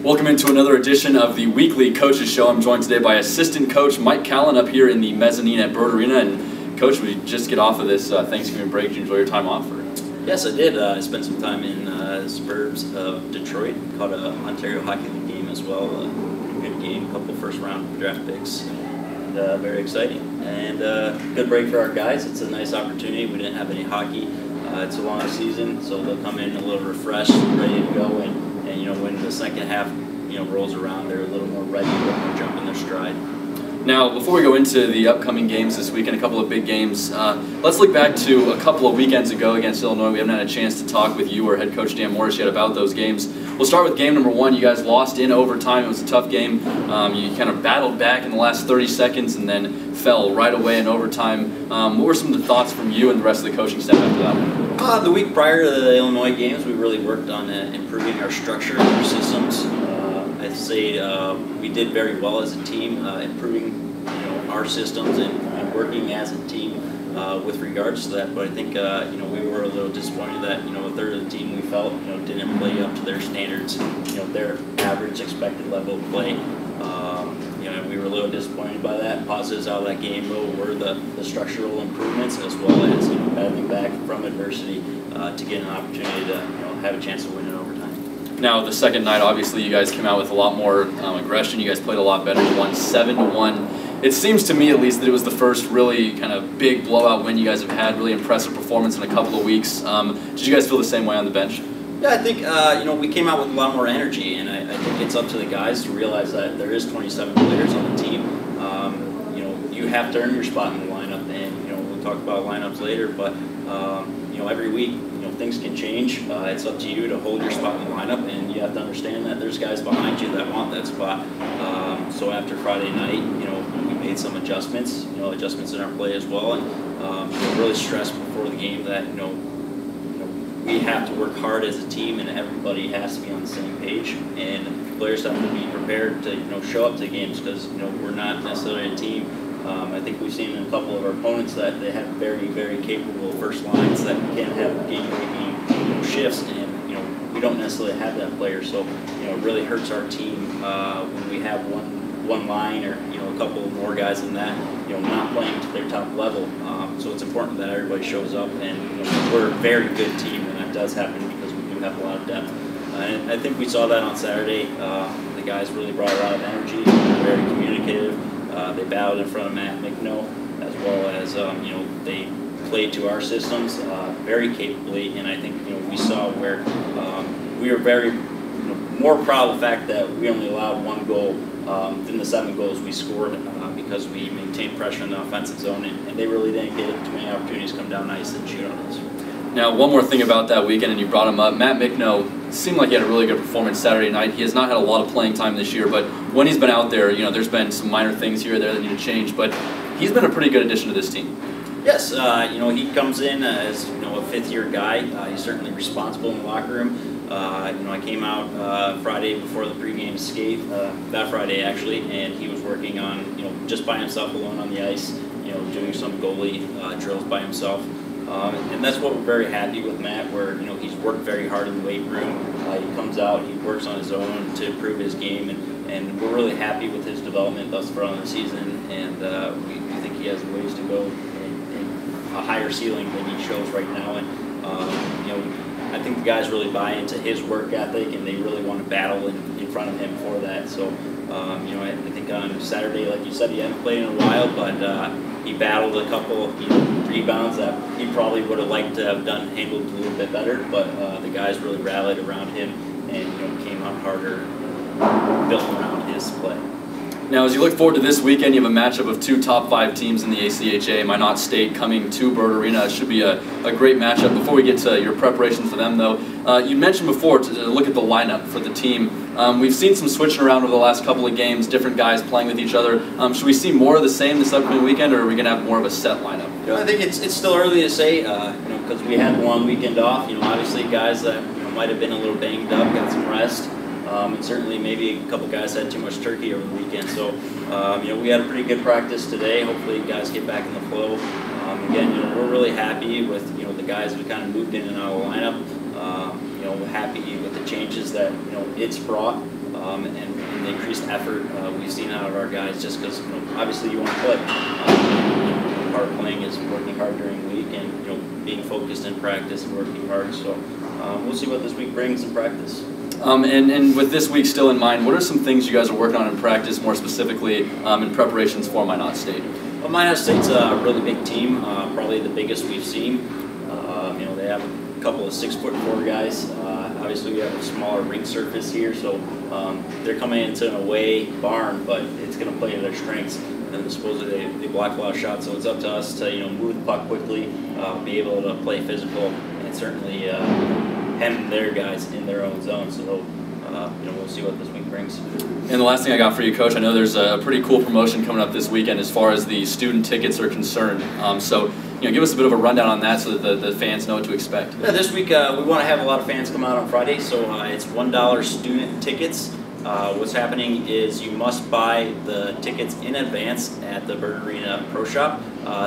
Welcome into another edition of the weekly Coaches Show. I'm joined today by assistant coach Mike Callan up here in the mezzanine at Bird Arena. And Coach, we just get off of this Thanksgiving break. Did you enjoy your time off? Or? Yes, I did. I spent some time in the suburbs of Detroit. Caught an Ontario Hockey League game as well. A good game, a couple first-round draft picks. And, very exciting. And good break for our guys. It's a nice opportunity. We didn't have any hockey. It's a long season, so they'll come in a little refreshed, ready to go, and when the second half rolls around, they're a little more ready to jump in their stride. Now, before we go into the upcoming games this weekend, a couple of big games, let's look back to a couple of weekends ago against Illinois. We haven't had a chance to talk with you or head coach Dan Morris yet about those games. We'll start with game number one. You guys lost in overtime. It was a tough game. You kind of battled back in the last 30 seconds and then fell right away in overtime. What were some of the thoughts from you and the rest of the coaching staff after that one? The week prior to the Illinois games, we really worked on improving our structure and our systems. I'd say we did very well as a team, improving our systems and working as a team with regards to that. But I think we were a little disappointed that a third of the team we felt didn't play up to their standards, their average expected level of play. We were a little disappointed by that. Positives out of that game though were the structural improvements as well as battling back from adversity to get an opportunity to have a chance to win in overtime. Now the second night, obviously you guys came out with a lot more aggression. You guys played a lot better. You won 7-1. It seems to me at least that it was the first really kind of big blowout win you guys have had. Really impressive performance in a couple of weeks. Did you guys feel the same way on the bench? Yeah, I think we came out with a lot more energy, and I think it's up to the guys to realize that there is 27 players on the team. You have to earn your spot in the lineup, and we'll talk about lineups later. But every week, things can change. It's up to you to hold your spot in the lineup, and you have to understand that there's guys behind you that want that spot. So after Friday night, we made some adjustments, adjustments in our play as well, and really stressed before the game that we have to work hard as a team, and everybody has to be on the same page, and players have to be prepared to show up to games because we're not necessarily a team. I think we've seen in a couple of our opponents that they have very, very capable first lines that can have game-breaking shifts, and we don't necessarily have that player. So it really hurts our team when we have one line or a couple more guys than that not playing to their top level. So it's important that everybody shows up, and we're a very good team, and that does happen because we do have a lot of depth. And I think we saw that on Saturday. The guys really brought a lot of energy, very communicative. They battled in front of Matt Mickno, as well as they played to our systems very capably. And I think we saw where we were very more proud of the fact that we only allowed one goal than the 7 goals we scored because we maintained pressure in the offensive zone, and they really didn't get too many opportunities to come down ice and shoot on us. Now, one more thing about that weekend, and you brought him up, Matt Mickno seemed like he had a really good performance Saturday night. He has not had a lot of playing time this year, but when he's been out there, there's been some minor things here or there that need to change, but he's been a pretty good addition to this team. Yes, he comes in as a fifth-year guy. He's certainly responsible in the locker room. I came out Friday before the pregame skate, that Friday actually, and he was working on, just by himself alone on the ice, doing some goalie drills by himself. And that's what we're very happy with Matt, where he's worked very hard in the weight room. He comes out, he works on his own to improve his game, and we're really happy with his development thus far on the season. And we think he has ways to go in a higher ceiling than he shows right now. And I think the guys really buy into his work ethic, and they really want to battle in front of him for that. So I think on Saturday, like you said, he hadn't played in a while, but he battled a couple rebounds that he probably would have liked to have handled a little bit better, but the guys really rallied around him and came out harder, built around his play. Now, as you look forward to this weekend, you have a matchup of 2 top 5 teams in the ACHA. Minot State coming to Bird Arena. It should be a great matchup. Before we get to your preparation for them, though, you mentioned before to look at the lineup for the team. We've seen some switching around over the last couple of games, different guys playing with each other. Should we see more of the same this upcoming weekend, or are we going to have more of a set lineup? I think it's still early to say, because we had one weekend off. Obviously guys that might have been a little banged up, got some rest. And certainly maybe a couple guys had too much turkey over the weekend. So, we had a pretty good practice today. Hopefully guys get back in the flow. Again, we're really happy with, the guys who kind of moved in and out of the lineup. Happy with the changes that, it's brought. and the increased effort we've seen out of our guys, just because obviously you want to play. Part of playing is working hard during the week and being focused in practice and working hard. So we'll see what this week brings in practice. And with this week still in mind, what are some things you guys are working on in practice, more specifically in preparations for Minot State? Well, Minot State's a really big team, probably the biggest we've seen. They have a couple of 6'4" guys. Obviously, we have a smaller ring surface here, so they're coming into an away barn, but it's going to play to their strengths. And supposedly they block a lot of shots, so it's up to us to move the puck quickly, be able to play physical, and certainly hem their guys in their own zone. So we'll see what this week brings. And the last thing I got for you, Coach, I know there's a pretty cool promotion coming up this weekend as far as the student tickets are concerned. So give us a bit of a rundown on that so that the fans know what to expect. Yeah, this week we want to have a lot of fans come out on Friday, so it's $1 student tickets. What's happening is you must buy the tickets in advance at the Bird Arena Pro Shop.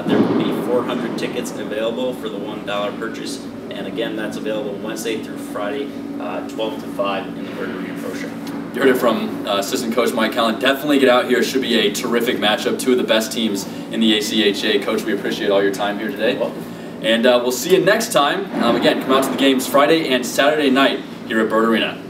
There will be 400 tickets available for the $1 purchase, and again, that's available Wednesday through Friday, 12 to 5 in the Bird Arena Pro Shop. You heard it from assistant coach Mike Callan. Definitely get out here. It should be a terrific matchup. Two of the best teams in the ACHA. Coach, we appreciate all your time here today. And we'll see you next time. Again, come out to the games Friday and Saturday night here at Bird Arena.